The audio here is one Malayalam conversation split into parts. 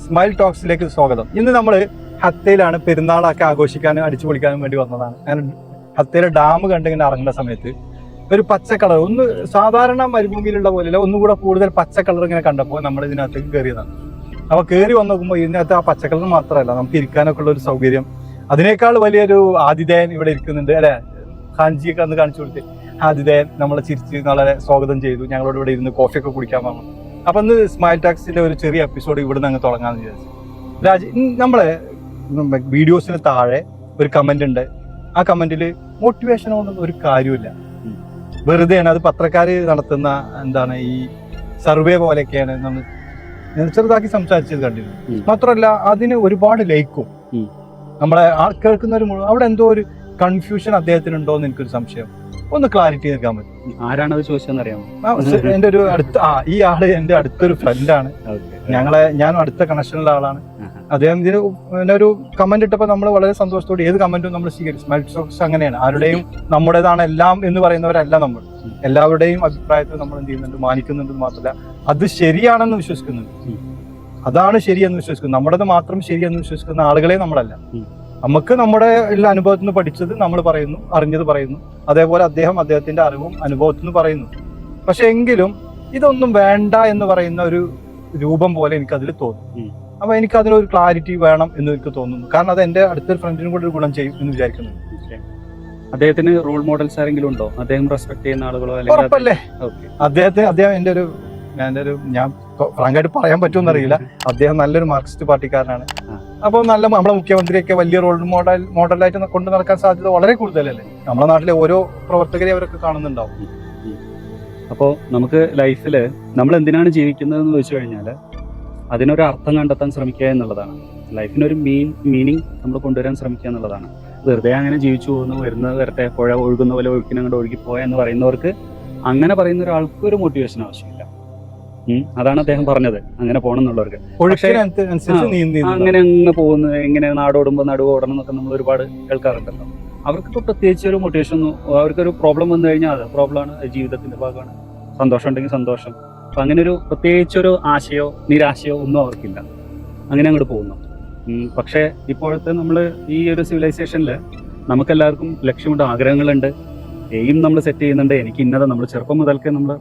സ്മൈൽ ടോക്സിലേക്ക് സ്വാഗതം. ഇന്ന് നമ്മൾ ഹത്തയിലാണ് പെരുന്നാളൊക്കെ ആഘോഷിക്കാനും അടിച്ചു പൊളിക്കാനും വേണ്ടി വന്നതാണ്. ഞാൻ ഹത്തയിലെ ഡാം കണ്ടിങ്ങനെ ഇറങ്ങുന്ന സമയത്ത് ഒരു പച്ച കളർ, ഒന്ന് സാധാരണ മരുഭൂമിയിലുള്ള പോലെയല്ല, ഒന്നുകൂടെ കൂടുതൽ പച്ച കളർ ഇങ്ങനെ കണ്ടപ്പോൾ നമ്മൾ ഇതിനകത്തേക്ക് കയറിയതാണ്. അപ്പോൾ കയറി വന്ന് നോക്കുമ്പോൾ ഇതിനകത്ത് ആ പച്ച കളർ മാത്രമല്ല, നമുക്ക് ഇരിക്കാനൊക്കെ ഉള്ള ഒരു സൗകര്യം, അതിനേക്കാൾ വലിയൊരു ആതിഥേയൻ ഇവിടെ ഇരിക്കുന്നുണ്ട് അല്ലെ. ഖാൻജിയൊക്കെ അന്ന് കാണിച്ചു കൊടുത്ത് ആതിഥേയൻ നമ്മളെ ചിരിച്ച് വളരെ സ്വാഗതം ചെയ്തു. ഞങ്ങളോട് ഇവിടെ ഇരുന്ന് കോഫിയൊക്കെ കുടിക്കാൻ വന്നു. അപ്പൊ ഇന്ന് സ്മൈൽ ടാക്സിന്റെ ഒരു ചെറിയ എപ്പിസോഡ് ഇവിടെ നിന്ന് അങ്ങ് തുടങ്ങാന്ന് വിചാരിച്ചു. നമ്മളെ വീഡിയോസിന് താഴെ ഒരു കമന്റ് ഉണ്ട്. ആ കമന്റിൽ മോട്ടിവേഷൻ കൊണ്ടൊന്നും ഒരു കാര്യമില്ല, വെറുതെയാണ്. അത് പത്രക്കാര് നടത്തുന്ന എന്താണ് ഈ സർവേ പോലെയൊക്കെയാണ് നമ്മൾ ചെറുതാക്കി സംസാരിച്ചത് കണ്ടിരുന്നു. മാത്രമല്ല അതിന് ഒരുപാട് ലൈക്കും നമ്മളെ കേൾക്കുന്നവർ മുഴുവൻ. അവിടെ എന്തോ ഒരു കൺഫ്യൂഷൻ അദ്ദേഹത്തിനുണ്ടോ എന്ന് എനിക്കൊരു സംശയം. ഒന്ന് ക്ലാരിറ്റി നൽകാൻ പറ്റും. ആരാണത് ചോദിച്ചതെന്ന് അറിയാമോ? എന്റെ ഒരു ഈ ആള് എന്റെ അടുത്തൊരു ഫ്രണ്ടാണ്. ഞാനും അടുത്ത കണക്ഷനുള്ള ആളാണ്. അദ്ദേഹം ഇതിനൊരു കമന്റ് ഇട്ടപ്പോൾ നമ്മൾ വളരെ സന്തോഷത്തോടെ ഏത് കമന്റും നമ്മൾ സ്വീകരിച്ചു. സ്മൈൽ ടോക്സ് അങ്ങനെയാണ്, ആരുടെയും നമ്മുടേതാണ് എല്ലാം എന്ന് പറയുന്നവരല്ല നമ്മൾ. എല്ലാവരുടെയും അഭിപ്രായത്തിൽ നമ്മൾ എന്ത് ചെയ്യുന്നുണ്ട്, മാനിക്കുന്നുണ്ടെന്ന് മാത്രമല്ല അത് ശരിയാണെന്ന് വിശ്വസിക്കുന്നുണ്ട്. അതാണ് ശരിയെന്ന് വിശ്വസിക്കുന്നത്. നമ്മുടേത് മാത്രം ശരിയെന്ന് വിശ്വസിക്കുന്ന ആളുകളെ നമ്മളല്ല. നമുക്ക് നമ്മുടെ എല്ലാ അനുഭവത്തിൽ നിന്ന് പഠിച്ചത് നമ്മൾ പറയുന്നു, അറിഞ്ഞത് പറയുന്നു. അതേപോലെ അദ്ദേഹത്തിന്റെ അറിവും അനുഭവത്തിൽ നിന്ന് പറയുന്നു. പക്ഷെ എങ്കിലും ഇതൊന്നും വേണ്ട എന്ന് പറയുന്ന ഒരു രൂപം പോലെ എനിക്കതിൽ തോന്നുന്നു. അപ്പൊ എനിക്ക് അതിലൊരു ക്ലാരിറ്റി വേണം എന്ന് എനിക്ക് തോന്നുന്നു. കാരണം അത് എന്റെ അടുത്തൊരു ഫ്രണ്ടിനും കൂടെ ഒരു ഗുണം ചെയ്യും എന്ന് വിചാരിക്കുന്നു. അദ്ദേഹത്തിന് റോൾ മോഡൽസ് ആരെങ്കിലും ഉണ്ടോ? അദ്ദേഹം റെസ്പെക്ട് ചെയ്യുന്ന ആളുകളോ? ഉറപ്പല്ലേ അദ്ദേഹം ഞാൻ ഫ്രാങ്കായിട്ട് പറയാൻ പറ്റുമെന്ന് അറിയില്ല. അദ്ദേഹം നല്ലൊരു മാർക്സിസ്റ്റ് പാർട്ടിക്കാരനാണ്. അപ്പോൾ നമ്മളെ മുഖ്യമന്ത്രിയൊക്കെ വലിയ റോൾ മോഡലായിട്ട് കൊണ്ടു നടക്കാൻ സാധ്യത വളരെ കൂടുതലല്ലേ. നമ്മുടെ നാട്ടിലെ ഓരോ പ്രവർത്തകരെ അവരൊക്കെ കാണുന്നുണ്ടാവും. അപ്പോൾ നമുക്ക് ലൈഫിൽ നമ്മൾ എന്തിനാണ് ജീവിക്കുന്നതെന്ന് ചോദിച്ചു കഴിഞ്ഞാൽ അതിനൊരു അർത്ഥം കണ്ടെത്താൻ ശ്രമിക്കുക എന്നുള്ളതാണ്. ലൈഫിനൊരു മീനിങ് നമ്മൾ കൊണ്ടുവരാൻ ശ്രമിക്കുക എന്നുള്ളതാണ്. വെറുതെ അങ്ങനെ ജീവിച്ചു പോകുന്നു, വരുന്നത് വരട്ടെ, പുഴ ഒഴുകുന്ന പോലെ ഒഴുക്കിനങ്ങോട്ട് ഒഴുകിപ്പോയ എന്ന് പറയുന്നവർക്ക്, അങ്ങനെ പറയുന്ന ഒരാൾക്ക് ഒരു മോട്ടിവേഷൻ ആവശ്യമില്ല. അതാണ് അദ്ദേഹം പറഞ്ഞത്, അങ്ങനെ പോകണം എന്നുള്ളവർക്ക്. അങ്ങനെ അങ്ങ് പോകുന്നു, എങ്ങനെ നാടോടുമ്പോൾ നടുവ് ഓടണം എന്നൊക്കെ നമ്മൾ ഒരുപാട് കേൾക്കാറുണ്ടല്ലോ. അവർക്കിപ്പോൾ പ്രത്യേകിച്ച് ഒരു മോട്ടിവേഷൻ ഒന്നും, അവർക്കൊരു പ്രോബ്ലം വന്നു കഴിഞ്ഞാൽ അത് പ്രോബ്ലമാണ്, ജീവിതത്തിന്റെ ഭാഗമാണ്. സന്തോഷം ഉണ്ടെങ്കിൽ സന്തോഷം. അപ്പം അങ്ങനെ ഒരു പ്രത്യേകിച്ചൊരു ആശയോ നിരാശയോ ഒന്നും അവർക്കില്ല, അങ്ങനെ അങ്ങോട്ട് പോകുന്നു. പക്ഷേ ഇപ്പോഴത്തെ നമ്മൾ ഈ ഒരു സിവിലൈസേഷനിൽ നമുക്കെല്ലാവർക്കും ലക്ഷ്യമുണ്ട്, ആഗ്രഹങ്ങളുണ്ട്, എയിം നമ്മൾ സെറ്റ് ചെയ്യുന്നുണ്ട്. എനിക്ക് ഇന്നത് നമ്മൾ ചെറുപ്പം മുതൽക്ക് നമ്മൾ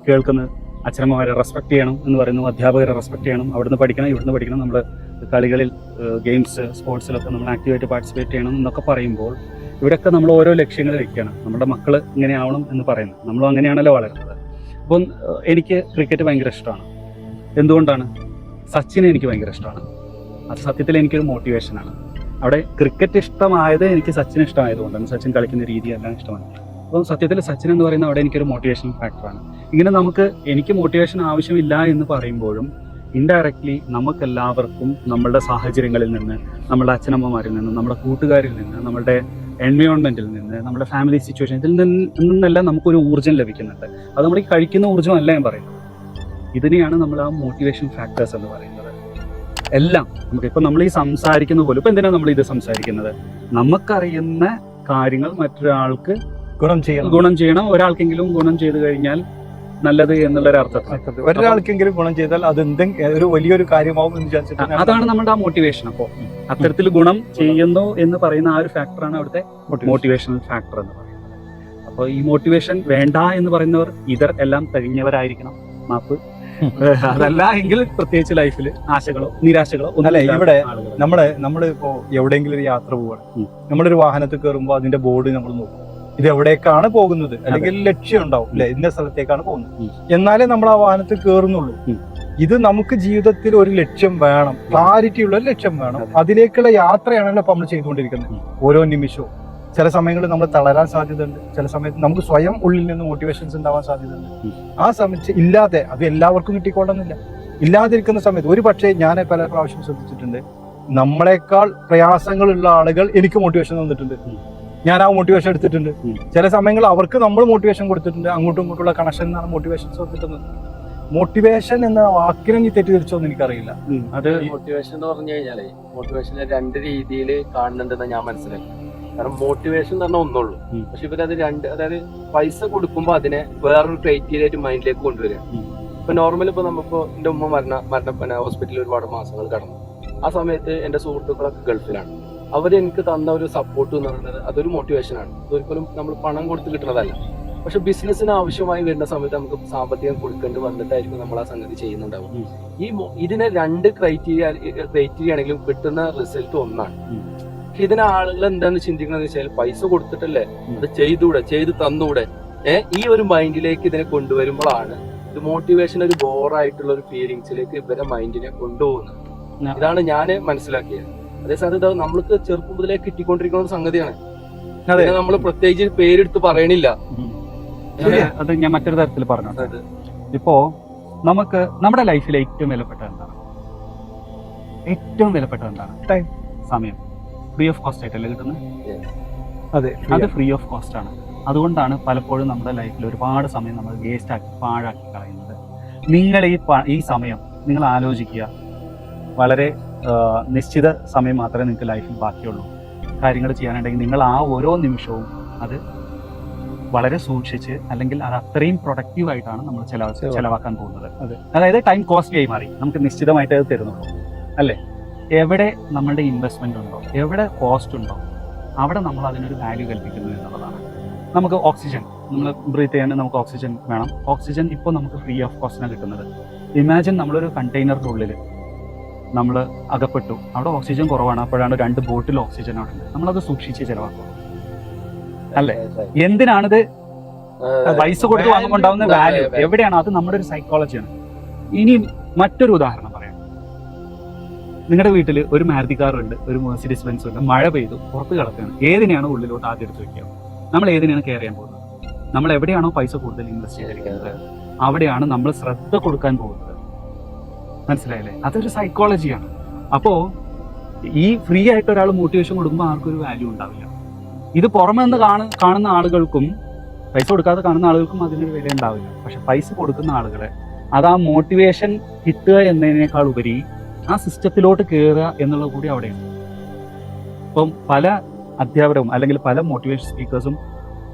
കേൾക്കുന്നത് അച്ഛനമ്മമാരെ റെസ്പെക്ട് ചെയ്യണം എന്ന് പറയുന്നു, അധ്യാപകരെ റെസ്പെക്ട് ചെയ്യണം, അവിടുന്ന് പഠിക്കണം ഇവിടുന്ന് പഠിക്കണം, നമ്മൾ കളികളിൽ ഗെയിംസ് സ്പോർട്സിലൊക്കെ നമ്മൾ ആക്റ്റീവായിട്ട് പാർട്ടിസിപ്പേറ്റ് ചെയ്യണം എന്നൊക്കെ പറയുമ്പോൾ ഇവിടെയൊക്കെ നമ്മൾ ഓരോ ലക്ഷ്യങ്ങൾ വെക്കണം. നമ്മുടെ മക്കൾ ഇങ്ങനെ ആവണം എന്ന് പറയുന്നു. നമ്മളും അങ്ങനെയാണല്ലോ വളരുന്നത്. അപ്പം എനിക്ക് ക്രിക്കറ്റ് ഭയങ്കര ഇഷ്ടമാണ്. എന്തുകൊണ്ടാണ്? സച്ചിനെ എനിക്ക് ഭയങ്കര ഇഷ്ടമാണ്. അത് സത്യത്തിൽ എനിക്കൊരു മോട്ടിവേഷനാണ്. അവിടെ ക്രിക്കറ്റ് ഇഷ്ടമായത് എനിക്ക് സച്ചിൻ ഇഷ്ടമായതുകൊണ്ടാണ്. സച്ചിൻ കളിക്കുന്ന രീതിയെല്ലാം ഇഷ്ടമാണ്. അപ്പം സത്യത്തിൽ സച്ചിൻ എന്ന് പറയുന്നത് അവിടെ എനിക്കൊരു മോട്ടിവേഷൻ ഫാക്ടറാണ്. ഇങ്ങനെ എനിക്ക് മോട്ടിവേഷൻ ആവശ്യമില്ല എന്ന് പറയുമ്പോഴും ഇൻഡയറക്ട്ലി നമുക്കെല്ലാവർക്കും നമ്മളുടെ സാഹചര്യങ്ങളിൽ നിന്ന്, നമ്മളുടെ അച്ഛനമ്മമാരിൽ നിന്ന്, നമ്മുടെ കൂട്ടുകാരിൽ നിന്ന്, നമ്മളുടെ എൻവയോൺമെന്റിൽ നിന്ന്, നമ്മുടെ ഫാമിലി സിറ്റുവേഷൻ, ഇതിൽ നിന്നെല്ലാം നമുക്കൊരു ഊർജ്ജം ലഭിക്കുന്നുണ്ട്. അത് നമ്മൾ ഈ കഴിക്കുന്ന ഊർജ്ജമല്ല ഞാൻ പറയുന്നത്. ഇതിനെയാണ് നമ്മൾ ആ മോട്ടിവേഷൻ ഫാക്ടേഴ്സ് എന്ന് പറയുന്നത്. എല്ലാം നമുക്കിപ്പോൾ നമ്മൾ ഈ സംസാരിക്കുന്ന പോലും, ഇപ്പം എന്തിനാണ് നമ്മൾ ഇത് സംസാരിക്കുന്നത്? നമുക്കറിയുന്ന കാര്യങ്ങൾ മറ്റൊരാൾക്ക് ഗുണം ചെയ്യണം. ഒരാൾക്കെങ്കിലും ഗുണം ചെയ്തു കഴിഞ്ഞാൽ നല്ലത് എന്നുള്ളൊരു അർത്ഥത്തിൽ ഒരാൾക്കെങ്കിലും ഗുണം ചെയ്താൽ അത് ഒരു വലിയൊരു കാര്യമാവും എന്ന് വിചാരിച്ചിട്ട് അതാണ് നമ്മുടെ ആ മോട്ടിവേഷൻ. അപ്പോൾ അത്തരത്തിൽ ഗുണം ചെയ്യുന്നു എന്ന് പറയുന്ന ആ ഒരു ഫാക്ടറാണ് അവിടുത്തെ മോട്ടിവേഷണൽ ഫാക്ടർ എന്ന് പറയുന്നത്. അപ്പോൾ ഈ മോട്ടിവേഷൻ വേണ്ട എന്ന് പറയുന്നവർ എല്ലാം തികഞ്ഞവരായിരിക്കണം. മാപ്പ് അതല്ല എങ്കിൽ പ്രത്യേകിച്ച് ലൈഫിൽ ആശകളോ നിരാശകളോ ഒന്നല്ല. ഇവിടെ നമ്മളിപ്പോ എവിടെയെങ്കിലും ഒരു യാത്ര പോവാണ്, നമ്മളൊരു വാഹനത്തിൽ കയറുമ്പോൾ അതിന്റെ ബോർഡ് നമ്മൾ നോക്കും, ഇത് എവിടേക്കാണ് പോകുന്നത്, അല്ലെങ്കിൽ ലക്ഷ്യം ഉണ്ടാവും അല്ലെ, ഇന്ന സ്ഥലത്തേക്കാണ് പോകുന്നത്. എന്നാലേ നമ്മൾ ആ വാഹനത്തിൽ കയറുന്നുള്ളൂ. ഇത് നമുക്ക് ജീവിതത്തിൽ ഒരു ലക്ഷ്യം വേണം, ക്ലാരിറ്റി ഉള്ള ഒരു ലക്ഷ്യം വേണം. അതിലേക്കുള്ള യാത്രയാണല്ലോ ഇപ്പൊ നമ്മൾ ചെയ്തുകൊണ്ടിരിക്കുന്നത് ഓരോ നിമിഷവും. ചില സമയങ്ങളിൽ നമ്മൾ തളരാൻ സാധ്യതയുണ്ട്, ചില സമയത്ത് നമുക്ക് സ്വയം ഉള്ളിൽ നിന്ന് മോട്ടിവേഷൻസ് ഉണ്ടാവാൻ സാധ്യതയുണ്ട്. ആ സമയത്ത് ഇല്ലാതെ, അത് എല്ലാവർക്കും കിട്ടിക്കൊള്ളുന്നില്ല. ഇല്ലാതിരിക്കുന്ന സമയത്ത് ഒരു പക്ഷേ ഞാൻ പല പ്രാവശ്യം ശ്രദ്ധിച്ചിട്ടുണ്ട്, നമ്മളെക്കാൾ പ്രയാസങ്ങളുള്ള ആളുകൾ എനിക്ക് മോട്ടിവേഷൻ തന്നിട്ടുണ്ട്, ഞാൻ ആ മോട്ടിവേഷൻ എടുത്തിട്ടുണ്ട്. ചില സമയങ്ങളിൽ അവർക്ക് നമ്മൾ മോട്ടിവേഷൻ കൊടുത്തിട്ടുണ്ട്. അങ്ങോട്ടും ഇങ്ങോട്ടുള്ള കണക്ഷൻ എന്നാണ് മോട്ടിവേഷൻസ് കിട്ടുന്നത്. മോട്ടിവേഷൻ എന്ന വാക്കിനെ നീ തെറ്റിദ്ധരിച്ചോന്ന് എനിക്കറിയില്ല. അത് മോട്ടിവേഷൻ എന്ന് പറഞ്ഞു കഴിഞ്ഞാല് മോട്ടിവേഷനെ രണ്ട് രീതിയിൽ കാണുന്നുണ്ടെന്ന് ഞാൻ മനസ്സിലാക്കി. കാരണം മോട്ടിവേഷൻ എന്ന് പറഞ്ഞാൽ ഒന്നുള്ളൂ, പക്ഷെ ഇവരത് അതായത് പൈസ കൊടുക്കുമ്പോൾ അതിനെ വേറൊരു ക്രൈറ്റീരിയ ആയിട്ട് മൈൻഡിലേക്ക് കൊണ്ടുവരിക. ഇപ്പൊ നോർമലി ഇപ്പൊ നമ്മളിപ്പോ എന്റെ ഉമ്മ മരണ ഹോസ്പിറ്റലിൽ ഒരുപാട് മാസങ്ങൾ കടന്നു. ആ സമയത്ത് എന്റെ സുഹൃത്തുക്കളൊക്കെ ഗൾഫിലാണ്. അവരെനിക്ക് തന്ന ഒരു സപ്പോർട്ട് എന്ന് പറയുന്നത് അതൊരു മോട്ടിവേഷനാണ്. അതൊരിക്കലും നമ്മൾ പണം കൊടുത്ത് കിട്ടുന്നതല്ല. പക്ഷെ ബിസിനസ്സിന് ആവശ്യമായി വരുന്ന സമയത്ത് നമുക്ക് സാമ്പത്തികം കൊടുക്കേണ്ടി വന്നിട്ടായിരിക്കും നമ്മൾ ആ സംഗതി ചെയ്യുന്നുണ്ടാവും. ഇതിനെ 2 ക്രൈറ്റീരിയ ആണെങ്കിലും കിട്ടുന്ന റിസൾട്ട് ഒന്നാണ്. പക്ഷെ ഇതിനെ ആളുകൾ എന്താന്ന് ചിന്തിക്കുന്നത് വെച്ചാൽ പൈസ കൊടുത്തിട്ടല്ലേ അത് ചെയ്ത് തന്നൂടെ, ഈ ഒരു മൈൻഡിലേക്ക് ഇതിനെ കൊണ്ടുവരുമ്പോഴാണ് ഇത് മോട്ടിവേഷൻ ഒരു ബോറായിട്ടുള്ള ഒരു ഫീലിങ്സിലേക്ക് ഇവരെ മൈൻഡിനെ കൊണ്ടുപോകുന്നത്. ഇതാണ് ഞാൻ മനസ്സിലാക്കിയത്. അതേസമയത്ത് ഇത് നമ്മൾക്ക് ചെറുപ്പം മുതലേ കിട്ടിക്കൊണ്ടിരിക്കുന്ന ഒരു സംഗതിയാണ്. നമ്മൾ പ്രത്യേകിച്ച് പേരെടുത്ത് പറയണില്ല. അത് ഞാൻ മറ്റൊരു തരത്തിൽ പറഞ്ഞു. ഇപ്പോ നമുക്ക് നമ്മുടെ ലൈഫിലെ ഏറ്റവും വിലപ്പെട്ട എന്താണ്? ടൈം, സമയം. ഫ്രീ ഓഫ് കോസ്റ്റ് ആയിട്ടല്ലേ കിട്ടുന്നത്? അതെ, അത് ഫ്രീ ഓഫ് കോസ്റ്റ് ആണ്. അതുകൊണ്ടാണ് പലപ്പോഴും നമ്മുടെ ലൈഫിൽ ഒരുപാട് സമയം നമ്മൾ വേസ്റ്റ് ആക്കി പാഴാക്കി കളയുന്നത്. നിങ്ങൾ ഈ സമയം നിങ്ങൾ ആലോചിക്കുക. വളരെ നിശ്ചിത സമയം മാത്രമേ നിങ്ങൾക്ക് ലൈഫിൽ ബാക്കിയുള്ളൂ. കാര്യങ്ങൾ ചെയ്യാനുണ്ടെങ്കിൽ നിങ്ങൾ ആ ഓരോ നിമിഷവും അത് വളരെ സൂക്ഷിച്ച്, അല്ലെങ്കിൽ അത് അത്രയും പ്രൊഡക്റ്റീവായിട്ടാണ് നമ്മൾ ചെലവാക്കാൻ പോകുന്നത്. അതായത് ടൈം കോസ്റ്റ്ലി ആയി മാറി. നമുക്ക് നിശ്ചിതമായിട്ട് അത് തരുന്നുള്ളൂ അല്ലേ? എവിടെ നമ്മളുടെ ഇൻവെസ്റ്റ്മെന്റ് ഉണ്ടോ, എവിടെ കോസ്റ്റ് ഉണ്ടോ, അവിടെ നമ്മൾ അതിനൊരു വാല്യൂ കൽപ്പിക്കുന്നു എന്നുള്ളതാണ്. നമുക്ക് ഓക്സിജൻ, നമ്മൾ ബ്രീത്ത് ചെയ്യാൻ നമുക്ക് ഓക്സിജൻ വേണം. ഓക്സിജൻ ഇപ്പോൾ നമുക്ക് ഫ്രീ ഓഫ് കോസ്റ്റിനാണ് കിട്ടുന്നത്. ഇമാജിൻ നമ്മളൊരു കണ്ടെയ്നറിൻ്റെ ഉള്ളിൽ നമ്മൾ അകപ്പെട്ടു, അവിടെ ഓക്സിജൻ കുറവാണ്, അപ്പോഴാണ് 2 ബോട്ടിൽ ഓക്സിജൻ അവിടെ ഉണ്ട്. നമ്മളത് സൂക്ഷിച്ച് ചിലവാക്കും അല്ലേ? എന്തിനാണിത്? പൈസ കൊടുത്ത് വാങ്ങുമ്പോണ്ടാവുന്ന വാല്യൂ എവിടെയാണ്? അത് നമ്മുടെ ഒരു സൈക്കോളജിയാണ്. ഇനി മറ്റൊരു ഉദാഹരണം പറയാം. നിങ്ങളുടെ വീട്ടിൽ ഒരു മാരുതി കാർ ഉണ്ട്, ഒരു മെർസിഡീസ് ബെൻസ് ഉണ്ട്. മഴ പെയ്തു, പുറത്ത് കിടക്കുകയാണ്. ഏതിനെയാണ് ഉള്ളിലോട്ട് ആദ്യം എടുത്ത് വെക്കുക? നമ്മൾ ഏതിനെയാണ് കെയർ ചെയ്യാൻ പോകുന്നത്? നമ്മൾ എവിടെയാണോ പൈസ കൂടുതൽ ഇൻവെസ്റ്റ് ചെയ്തിരിക്കുന്നത് അവിടെയാണ് നമ്മൾ ശ്രദ്ധ കൊടുക്കാൻ പോകുന്നത്. മനസ്സിലായില്ലേ? അതൊരു സൈക്കോളജിയാണ്. അപ്പോൾ ഈ ഫ്രീ ആയിട്ട് ഒരാൾ മോട്ടിവേഷൻ കൊടുക്കുമ്പോൾ ആർക്കൊരു വാല്യൂ ഉണ്ടാവില്ല. ഇത് പുറമെ നിന്ന് കാണുന്ന ആളുകൾക്കും, പൈസ കൊടുക്കാതെ കാണുന്ന ആളുകൾക്കും അതിനൊരു വില ഉണ്ടാവില്ല. പക്ഷെ പൈസ കൊടുക്കുന്ന ആളുകളെ അത് ആ മോട്ടിവേഷൻ കിട്ടുക എന്നതിനേക്കാൾ ഉപരി ആ സിസ്റ്റത്തിലോട്ട് കയറുക എന്നുള്ളത് കൂടി അവിടെയാണ്. ഇപ്പം പല അധ്യാപകരും അല്ലെങ്കിൽ പല മോട്ടിവേഷൻ സ്പീക്കേഴ്സും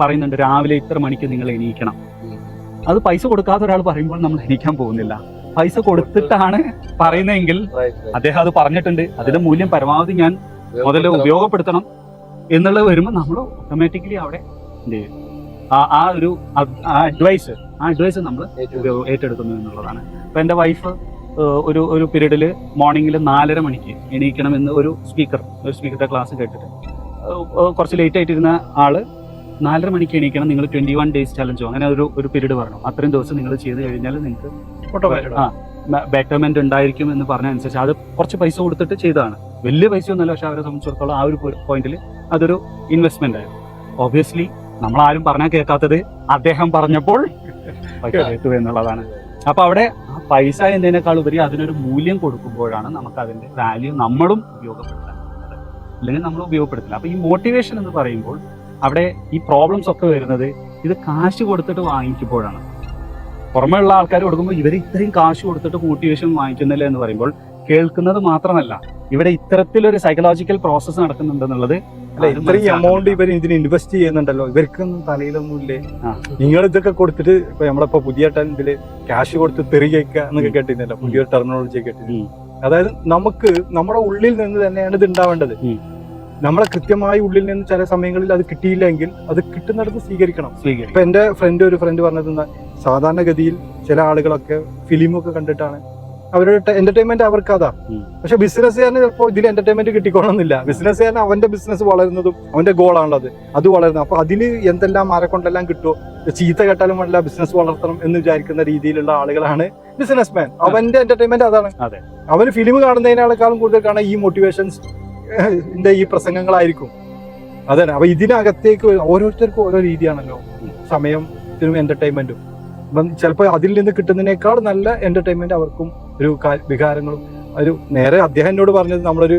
പറയുന്നുണ്ട് രാവിലെ ഇത്ര മണിക്ക് നിങ്ങൾ എണീക്കണം. അത് പൈസ കൊടുക്കാത്ത ഒരാൾ പറയുമ്പോൾ നമ്മൾ എണീക്കാൻ പോകുന്നില്ല. പൈസ കൊടുത്തിട്ടാണ് പറയുന്നതെങ്കിൽ അദ്ദേഹം അത് പറഞ്ഞിട്ടുണ്ട്, അതിന്റെ മൂല്യം പരമാവധി ഞാൻ മുതൽ ഉപയോഗപ്പെടുത്തണം എന്നുള്ളത് വരുമ്പോൾ നമ്മൾ ഓട്ടോമാറ്റിക്കലി അവിടെ എന്ത് ചെയ്യും? ആ അഡ്വൈസ് നമ്മൾ ഏറ്റെടുക്കുന്നു എന്നുള്ളതാണ്. ഇപ്പൊ എൻ്റെ വൈഫ് ഒരു പീരീഡിൽ മോർണിംഗിൽ 4:30 മണിക്ക് എണീക്കണമെന്ന് ഒരു സ്പീക്കറുടെ ക്ലാസ് കേട്ടിട്ട് കുറച്ച് ലേറ്റ് ആയിട്ടിരുന്ന ആള് 4:30 മണിക്ക് എണീക്കണം, നിങ്ങൾ 21 ഡേയ്സ് ചലഞ്ചോ അങ്ങനെ ഒരു പീരീഡ് പറഞ്ഞു. അത്രയും ദിവസം നിങ്ങൾ ചെയ്ത് കഴിഞ്ഞാൽ നിങ്ങൾക്ക് ബെറ്റർമെന്റ് ഉണ്ടായിരിക്കും എന്ന് പറഞ്ഞ അനുസരിച്ച് അത് കുറച്ച് പൈസ കൊടുത്തിട്ട് ചെയ്തതാണ്. വലിയ പൈസ ഒന്നുമല്ല, പക്ഷെ അവരെ സംബന്ധിച്ചിടത്തോളം ആ ഒരു പോയിന്റിൽ അതൊരു ഇൻവെസ്റ്റ്മെന്റ് ആയിരുന്നു. ഒബ്വിയസ്ലി നമ്മളാരും പറഞ്ഞാൽ കേൾക്കാത്തത് അദ്ദേഹം പറഞ്ഞപ്പോൾ പൈസ കേട്ടു എന്നുള്ളതാണ്. അപ്പൊ അവിടെ ആ പൈസ എന്നതിനേക്കാൾ ഉപരി അതിനൊരു മൂല്യം കൊടുക്കുമ്പോഴാണ് നമുക്ക് അതിന്റെ വാല്യൂ നമ്മളും ഉപയോഗപ്പെടുത്താൻ പറ്റുന്നത്, അല്ലെങ്കിൽ നമ്മൾ ഉപയോഗപ്പെടുത്തില്ല. അപ്പൊ ഈ മോട്ടിവേഷൻ എന്ന് പറയുമ്പോൾ അവിടെ ഈ പ്രോബ്ലംസ് ഒക്കെ വരുന്നത് ഇത് കാശ് കൊടുത്തിട്ട് വാങ്ങിക്കുമ്പോഴാണ്. പുറമെ ഉള്ള ആൾക്കാർ കൊടുക്കുമ്പോൾ ഇവർ ഇത്രയും കാശ് കൊടുത്തിട്ട് മോട്ടിവേഷൻ വാങ്ങിക്കുന്നില്ല എന്ന് പറയുമ്പോൾ കേൾക്കുന്നത് മാത്രമല്ല, ഇവിടെ ഇത്തരത്തിലൊരു സൈക്കോളജിക്കൽ പ്രോസസ്സ് നടക്കുന്നുണ്ടെന്നുള്ളത്. ഇത്രയും എമൗണ്ട് ഇവർ ഇതിന് ഇൻവെസ്റ്റ് ചെയ്യുന്നുണ്ടല്ലോ, ഇവർക്കൊന്നും തലയിലൊന്നുമില്ലേ? നിങ്ങൾ ഇതൊക്കെ കൊടുത്തിട്ട് ഇപ്പൊ നമ്മളിപ്പോ പുതിയ ഇതില് ക്യാഷ് കൊടുത്ത് തെറിയിക്കുക എന്നൊക്കെ കേട്ടിരുന്നല്ലോ, പുതിയൊരു ടെർമിനോളജി കേട്ടിരുന്നു. അതായത് നമുക്ക് നമ്മുടെ ഉള്ളിൽ നിന്ന് തന്നെയാണ് ഇത് ഉണ്ടാവേണ്ടത്. നമ്മളെ കൃത്യമായി ഉള്ളിൽ നിന്ന് ചില സമയങ്ങളിൽ അത് കിട്ടിയില്ലെങ്കിൽ അത് കിട്ടുന്നിടത്ത് സ്വീകരിക്കണം. ഇപ്പൊ എന്റെ ഒരു ഫ്രണ്ട് പറഞ്ഞത് സാധാരണഗതിയിൽ ചില ആളുകളൊക്കെ ഫിലിമൊക്കെ കണ്ടിട്ടാണ് അവരുടെ എന്റർടൈൻമെന്റ് അവർക്ക് അതാ. പക്ഷെ ബിസിനസ്സുകാരന് ചിലപ്പോൾ ഇതിൽ എന്റർടൈൻമെന്റ് കിട്ടിക്കോണമെന്നില്ല. ബിസിനസ്സുകാരന് അവന്റെ ബിസിനസ് വളരുന്നതും അവന്റെ ഗോളാണുള്ളത്, അത് വളരുന്നത്. അപ്പൊ അതിന് എന്തെല്ലാം കൊണ്ടെല്ലാം കിട്ടുമോ, ചീത്ത കേട്ടാലും വേണ്ട ബിസിനസ് വളർത്തണം എന്ന് വിചാരിക്കുന്ന രീതിയിലുള്ള ആളുകളാണ് ബിസിനസ് മാൻ. അവന്റെ എന്റർടൈൻമെന്റ് അതാണ്. അവന് ഫിലിം കാണുന്നതിനേക്കാളും കൂടുതൽ കാണാൻ ഈ മോട്ടിവേഷൻസ് ഈ പ്രസംഗങ്ങളായിരിക്കും. അതാണ്. അപ്പൊ ഇതിനകത്തേക്ക് ഓരോരുത്തർക്കും ഓരോ രീതിയാണല്ലോ, സമയത്തിനും എന്റർടൈൻമെന്റും. അപ്പം ചിലപ്പോൾ അതിൽ നിന്ന് കിട്ടുന്നതിനേക്കാൾ നല്ല എന്റർടൈൻമെന്റ് അവർക്കും ഒരു വികാരങ്ങളും ഒരു നേരെ അദ്ദേഹം എന്നോട് പറഞ്ഞത് നമ്മളൊരു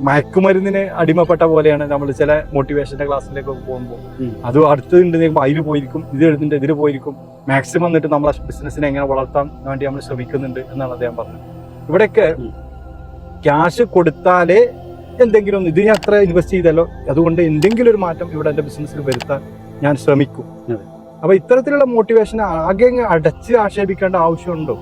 മയക്കുമരുന്നിന് അടിമപ്പെട്ട പോലെയാണ് നമ്മൾ ചില മോട്ടിവേഷന്റെ ക്ലാസ്സിലേക്കൊക്കെ പോകുമ്പോൾ. അത് അടുത്തുണ്ടെങ്കിൽ അതിൽ പോയിരിക്കും, ഇത് എഴുതുന്നുണ്ട് ഇതിൽ പോയിരിക്കും. മാക്സിമം എന്നിട്ട് നമ്മളെ ബിസിനസ്സിനെ എങ്ങനെ വളർത്താൻ വേണ്ടി നമ്മൾ ശ്രമിക്കുന്നുണ്ട് എന്നാണ് അദ്ദേഹം പറഞ്ഞത്. ഇവിടെയൊക്കെ ക്യാഷ് കൊടുത്താലേ എന്തെങ്കിലും ഇതിനെ അത്ര ഇൻവെസ്റ്റ് ചെയ്തല്ലോ, അതുകൊണ്ട് എന്തെങ്കിലും ഒരു മാറ്റം ഇവിടെ എൻ്റെ ബിസിനസ്സിൽ വരുത്താൻ ഞാൻ ശ്രമിക്കും. അപ്പൊ ഇത്തരത്തിലുള്ള മോട്ടിവേഷൻ ആകെ അങ്ങ് അടച്ച് ആക്ഷേപിക്കേണ്ട ആവശ്യമുണ്ടോ?